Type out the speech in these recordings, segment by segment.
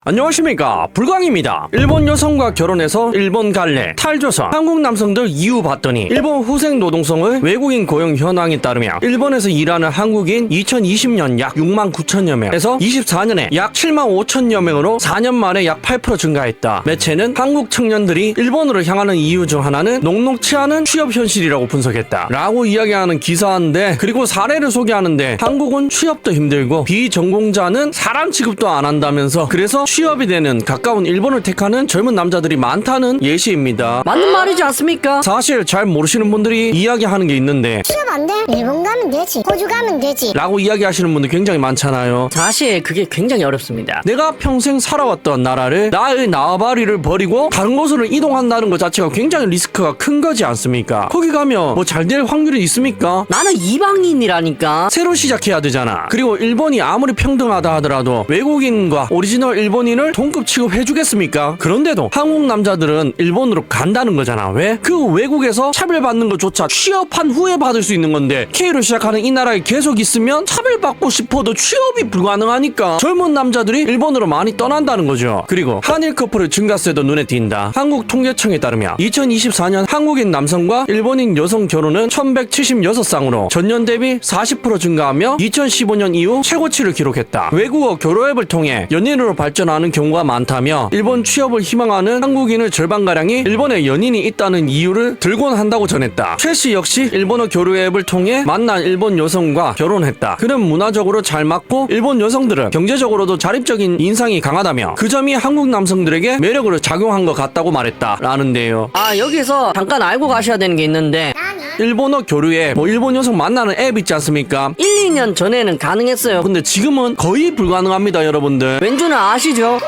안녕하십니까, 불광입니다. 일본 여성과 결혼해서 일본 갈래, 탈조선, 한국 남성들 이유 봤더니 일본 후생 노동성의 외국인 고용 현황에 따르면 일본에서 일하는 한국인 2020년 약 6만 9천여 명에서 24년에 약 7만 5천여 명으로 4년 만에 약 8% 증가했다. 매체는 한국 청년들이 일본으로 향하는 이유 중 하나는 녹록치 않은 취업 현실이라고 분석했다 라고 이야기하는 기사인데, 그리고 사례를 소개하는데 한국은 취업도 힘들고 비전공자는 사람 취급도 안 한다면서, 그래서 취업이 되는 가까운 일본을 택하는 젊은 남자들이 많다는 예시입니다. 맞는 말이지 않습니까? 사실 잘 모르시는 분들이 이야기하는 게 있는데, 취업 안 돼? 일본 가면 되지. 호주 가면 되지. 라고 이야기하시는 분들 굉장히 많잖아요. 사실 그게 굉장히 어렵습니다. 내가 평생 살아왔던 나라를, 나의 나와바리를 버리고 다른 곳으로 이동한다는 것 자체가 굉장히 리스크가 큰 거지 않습니까? 거기 가면 뭐 잘 될 확률이 있습니까? 나는 이방인이라니까. 새로 시작해야 되잖아. 그리고 일본이 아무리 평등하다 하더라도 외국인과 오리지널 일본인을 동급 취급해주겠습니까? 그런데도 한국 남자들은 일본으로 간다는 거잖아. 왜? 그 외국에서 차별받는 것조차 취업한 후에 받을 수 있는 건데, K로 시작하는 이 나라에 계속 있으면 차별받고 싶어도 취업이 불가능하니까 젊은 남자들이 일본으로 많이 떠난다는 거죠. 그리고 한일 커플의 증가세도 눈에 띈다. 한국 통계청에 따르면 2024년 한국인 남성과 일본인 여성 결혼은 1176쌍으로 전년 대비 40% 증가하며 2015년 이후 최고치를 기록했다. 외국어 교류 앱을 통해 연인으로 발전하는 경우가 많다며, 일본 취업을 희망하는 한국인의 절반가량이 일본에 연인이 있다는 이유를 들곤 한다고 전했다. 최 씨 역시 일본어 교류 앱을 통해 만난 일본 여성과 결혼했다. 그는 문화적으로 잘 맞고 일본 여성들은 경제적으로도 자립적인 인상이 강하다며 그 점이 한국 남성들에게 매력으로 작용한 것 같다고 말했다 라는데요. 여기서 잠깐 알고 가셔야 되는 게 있는데, 일본어 교류 앱, 일본 여성 만나는 앱 있지 않습니까? 1, 2년 전에는 가능했어요. 근데 지금은 거의 불가능합니다, 여러분들. 왠지는 아시죠?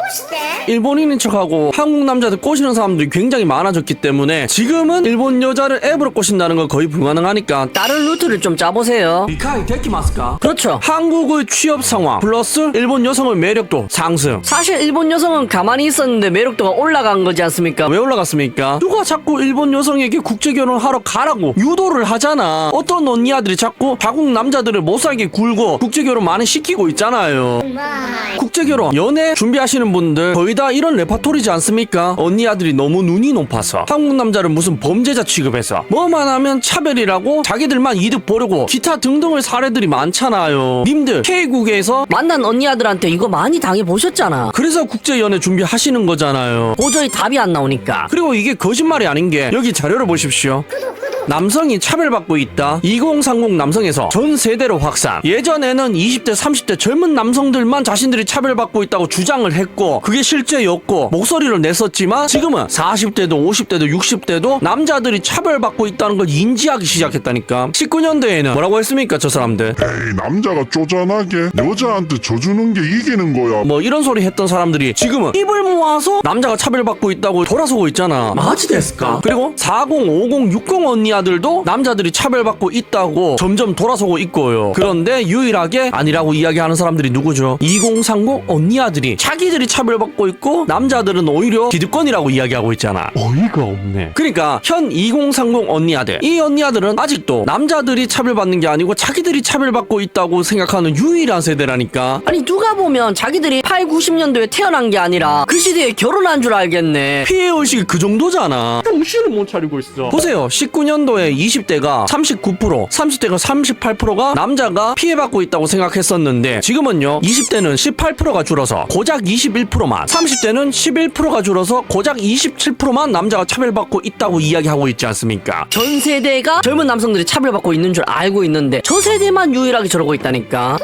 일본인인 척하고 한국 남자들 꼬시는 사람들이 굉장히 많아졌기 때문에 지금은 일본 여자를 앱으로 꼬신다는 건 거의 불가능하니까 다른 루트를 좀 짜보세요. 미카이 데키마스까? 그렇죠. 한국의 취업 상황 플러스 일본 여성의 매력도 상승. 사실 일본 여성은 가만히 있었는데 매력도가 올라간 거지 않습니까? 왜 올라갔습니까? 누가 자꾸 일본 여성에게 국제결혼하러 가라고 유도를 하잖아. 어떤 언니아들이 자꾸 자국 남자들을 못살게 굴고 국제결혼 많이 시키고 있잖아요. 국제결혼, 연애 준비하시는 분들 거의 다 이런 레파토리지 않습니까? 언니 아들이 너무 눈이 높아서 한국 남자를 무슨 범죄자 취급해서 뭐만 하면 차별이라고 자기들만 이득 보려고 기타 등등의 사례들이 많잖아요. 님들 K국에서 만난 언니아들한테 이거 많이 당해보셨잖아. 그래서 국제연애 준비하시는 거잖아요. 도저히 답이 안 나오니까. 그리고 이게 거짓말이 아닌 게, 여기 자료를 보십시오. 남성이 차별받고 있다. 2030 남성에서 전 세대로 확산. 예전에는 20대 30대 젊은 남성들만 자신들이 차별받고 있다고 주장을 했고 그게 실제였고 목소리를 냈었지만, 지금은 40대도 50대도 60대도 남자들이 차별받고 있다는 걸 인지하기 시작했다니까. 19년도에는 뭐라고 했습니까, 저 사람들? 에이, 남자가 쪼잔하게 여자한테 져주는 게 이기는 거야. 뭐 이런 소리 했던 사람들이 지금은 입을 모아서 남자가 차별받고 있다고 돌아서고 있잖아. 마지 됐을까? 그리고 40, 50, 60 언니아들도 남자들이 차별받고 있다고 점점 돌아서고 있고요. 그런데 유일하게 아니라고 이야기하는 사람들이 누구죠? 2030 언니아들이 자기들이 차별받고 있고 남자들은 오히려 기득권이라고 이야기하고 있잖아. 어이가 없네. 그러니까 현 2030 언니아들, 이 언니아들은 아직도 남자들이 차별받는 게 아니고 자기들이 차별받고 있다고 생각하는 유일한 세대라니까. 아니 누가 보면 자기들이 8, 90년도에 태어난 게 아니라 그 시대에 결혼한 줄 알겠네. 피해의식이 그 정도잖아. 정신을 못 차리고 있어. 보세요. 19년도에 20대가 39%, 30대가 38%가 남자가 피해받고 있다고 생각했었는데, 지금은요 20대는 18%가 줄어서 고작 21%만, 30대는 11%가 줄어서 고작 27%만 남자가 차별받고 있다고 이야기하고 있지 않습니까? 전 세대가 젊은 남성들이 차별받고 있는 줄 알고 있는데 저 세대만 유일하게 저러고 있다니까.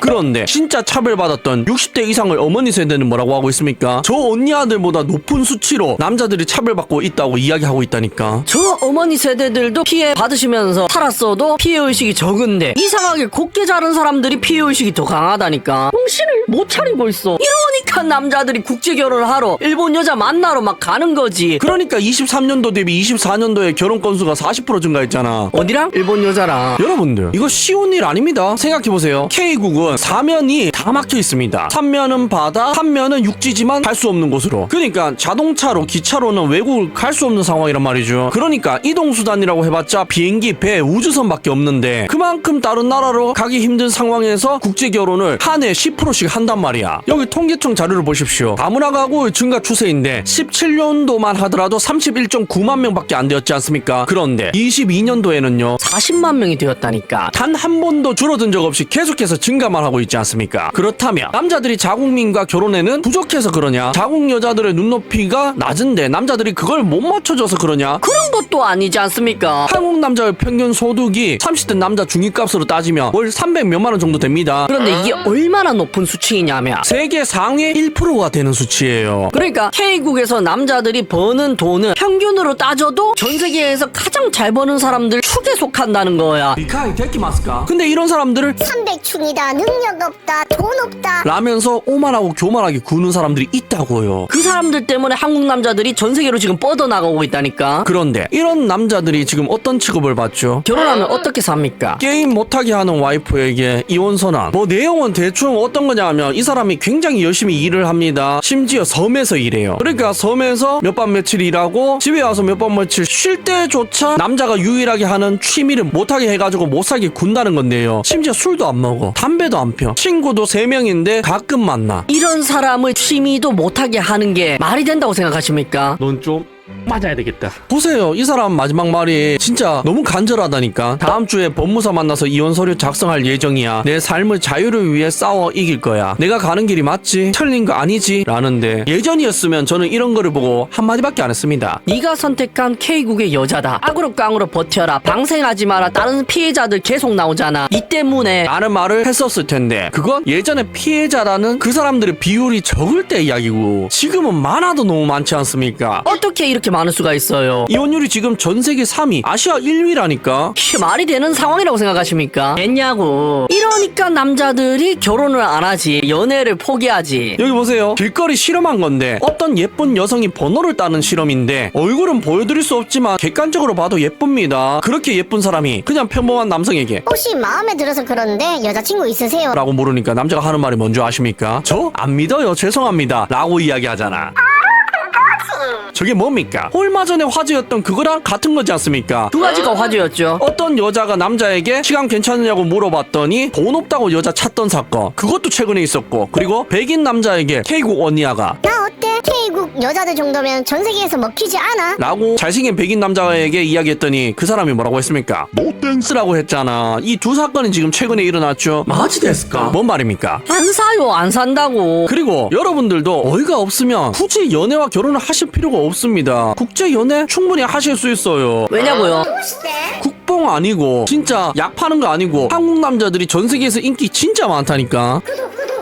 그런데 진짜 차별받았던 60대 이상의 어머니 세대는 뭐라고 하고 있습니까? 저 언니 아들보다 높은 수치로 남자들이 차별받고 있다고 이야기하고 있다니까. 저 어머니 세대들도 피해 받으시면서 살았어도 피해의식이 적은데 이상하게 곱게 자른 사람들이 피해의식이 더 강하다니까. 정신을 못 차리고 있어. 이러니까 남자들이 국제결혼을 하러 일본 여자 만나러 막 가는 거지. 그러니까 23년도 대비 24년도에 결혼 건수가 40% 증가했잖아. 어디랑? 일본 여자랑. 여러분들, 이거 쉬운 일 아닙니다. 생각해보세요. K국은 사면이 다 막혀 있습니다. 3면은 바다, 3면은 육지지만 갈 수 없는 곳으로. 그러니까 자동차로, 기차로는 외국을 갈 수 없는 상황이란 말이죠. 그러니까 이동수단 수단이라고 해봤자 비행기, 배, 우주선밖에 없는데 그만큼 다른 나라로 가기 힘든 상황에서 국제 결혼을 한 해 10%씩 한단 말이야. 여기 통계청 자료를 보십시오. 다문화 가구 증가 추세인데 17년도만 하더라도 31.9만 명밖에 안 되었지 않습니까? 그런데 22년도에는요 40만 명이 되었다니까. 단 한 번도 줄어든 적 없이 계속해서 증가만 하고 있지 않습니까? 그렇다면 남자들이 자국민과 결혼에는 부족해서 그러냐? 자국 여자들의 눈높이가 낮은데 남자들이 그걸 못 맞춰줘서 그러냐? 그런 것도 아니지 않습니까? 한국 남자의 평균 소득이 30대 남자 중위값으로 따지면 월 300몇만 원 정도 됩니다. 그런데 이게 얼마나 높은 수치이냐면 세계 상위 1%가 되는 수치예요. 그러니까 K국에서 남자들이 버는 돈은 평균으로 따져도 전 세계에서 가장 잘 버는 사람들 축에 속한다는 거야. 미카이 데키마스까? 근데 이런 사람들을 300충이다 능력 없다 돈 없다 라면서 오만하고 교만하게 구는 사람들이 있다고요. 그 사람들 때문에 한국 남자들이 전 세계로 지금 뻗어나가고 있다니까. 그런데 이런 남자들이 지금 어떤 취급을 받죠? 결혼하면 어떻게 삽니까? 게임 못하게 하는 와이프에게 이혼 선언. 뭐 내용은 대충 어떤 거냐 하면 이 사람이 굉장히 열심히 일을 합니다. 심지어 섬에서 일해요. 그러니까 섬에서 몇 밤 며칠 일하고 집에 와서 몇 밤 며칠 쉴 때조차 남자가 유일하게 하는 취미를 못하게 해가지고 못 살게 군다는 건데요. 심지어 술도 안 먹어. 담배도 안 펴. 친구도 3명인데 가끔 만나. 이런 사람을 취미도 못하게 하는 게 말이 된다고 생각하십니까? 넌 좀 맞아야 되겠다. 보세요. 이 사람 마지막 말이 진짜 너무 간절하다니까. 다음 주에 법무사 만나서 이혼 서류 작성할 예정이야. 내 삶의 자유를 위해 싸워 이길 거야. 내가 가는 길이 맞지? 틀린 거 아니지? 라는데 예전이었으면 저는 이런 거를 보고 한마디밖에 안 했습니다. 네가 선택한 K국의 여자다. 악으로 깡으로 버텨라. 방생하지 마라. 다른 피해자들 계속 나오잖아. 이 때문에 라는 말을 했었을 텐데 그건 예전에 피해자라는 그 사람들의 비율이 적을 때 이야기고 지금은 많아도 너무 많지 않습니까? 어떻게 이렇게 많을 수가 있어요? 이혼율이 지금 전 세계 3위, 아시아 1위라니까. 이게 말이 되는 상황이라고 생각하십니까? 됐냐고. 이러니까 남자들이 결혼을 안 하지. 연애를 포기하지. 여기 보세요. 길거리 실험한 건데 어떤 예쁜 여성이 번호를 따는 실험인데 얼굴은 보여드릴 수 없지만 객관적으로 봐도 예쁩니다. 그렇게 예쁜 사람이 그냥 평범한 남성에게 혹시 마음에 들어서 그러는데 여자친구 있으세요? 라고 물으니까 남자가 하는 말이 뭔지 아십니까? 저 안 믿어요. 죄송합니다. 라고 이야기하잖아. 저게 뭡니까? 얼마 전에 화제였던 그거랑 같은 거지 않습니까? 두 가지가 화제였죠. 어떤 여자가 남자에게 시간 괜찮느냐고 물어봤더니 돈 없다고 여자 찾던 사건, 그것도 최근에 있었고, 그리고 백인 남자에게 K국 언니아가 나 어때? K국 여자들 정도면 전 세계에서 먹히지 않아? 라고 잘생긴 백인 남자에게 이야기했더니 그 사람이 뭐라고 했습니까? 노땡스 라고 했잖아. 이 두 사건이 지금 최근에 일어났죠. 마지 됐을까? 뭔 말입니까? 안 사요. 안 산다고. 그리고 여러분들도 어이가 없으면 굳이 연애와 결혼을 하실 필요가 없습니다. 국제 연애 충분히 하실 수 있어요. 왜냐고요? 국뽕 아니고 진짜 약 파는 거 아니고 한국 남자들이 전 세계에서 인기 진짜 많다니까.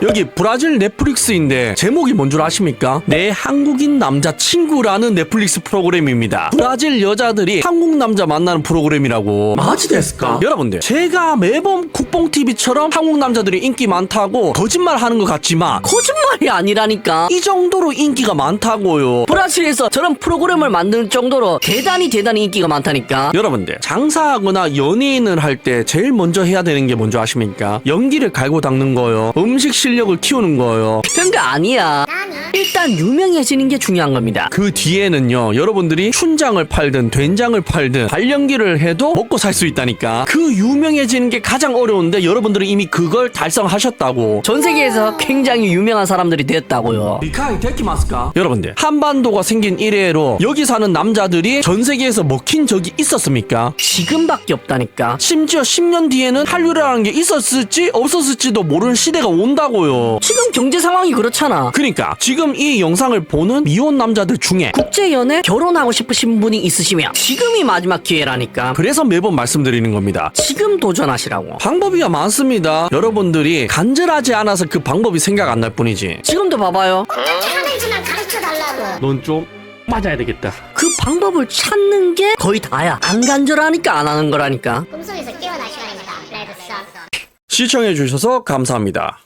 여기 브라질 넷플릭스인데 제목이 뭔 줄 아십니까? 내 한국인 남자친구라는 넷플릭스 프로그램입니다. 브라질 여자들이 한국 남자 만나는 프로그램이라고. 마지 됐을까? 여러분들, 제가 매번 국뽕TV처럼 한국 남자들이 인기 많다고 거짓말하는 것 같지만 거짓말이 아니라니까. 이 정도로 인기가 많다고요. 브라질에서 저런 프로그램을 만들 정도로 대단히 인기가 많다니까. 여러분들, 장사하거나 연예인을 할 때 제일 먼저 해야 되는 게 뭔지 아십니까? 연기를 갈고 닦는 거요. 음식 실력을 키우는 거요. 그런 거 아니야. 일단 유명해지는 게 중요한 겁니다. 그 뒤에는요, 여러분들이 춘장을 팔든 된장을 팔든 발연기를 해도 먹고 살 수 있다니까. 그 유명해지는 게 가장 어려운데 여러분들은 이미 그걸 달성하셨다고. 전 세계에서 굉장히 유명한 사람들이 됐다고요. 미카이 데키마스까? 여러분들, 한반도가 생긴 이래로 여기 사는 남자들이 전 세계에서 먹힌 적이 있었습니까? 지금밖에 없다니까. 심지어 10년 뒤에는 한류라는 게 있었을지 없었을지도 모르는 시대가 온다고요. 지금 경제 상황이 그렇잖아. 그러니까 지금 이 영상을 보는 미혼 남자들 중에 국제연애 결혼하고 싶으신 분이 있으시면 지금이 마지막 기회라니까. 그래서 매번 말씀드리는 겁니다. 지금 도전하시라고. 방법이야 많습니다. 여러분들이 간절하지 않아서 그 방법이 생각 안 날 뿐이지. 지금도 봐봐요. 하는지만 가르쳐달라고 넌 좀 맞아야 되겠다. 그 방법을 찾는 게 거의 다야. 안 간절하니까 안 하는 거라니까. 꿈속에서 깨어날 시간입니다. 레드 선 시청해주셔서 감사합니다.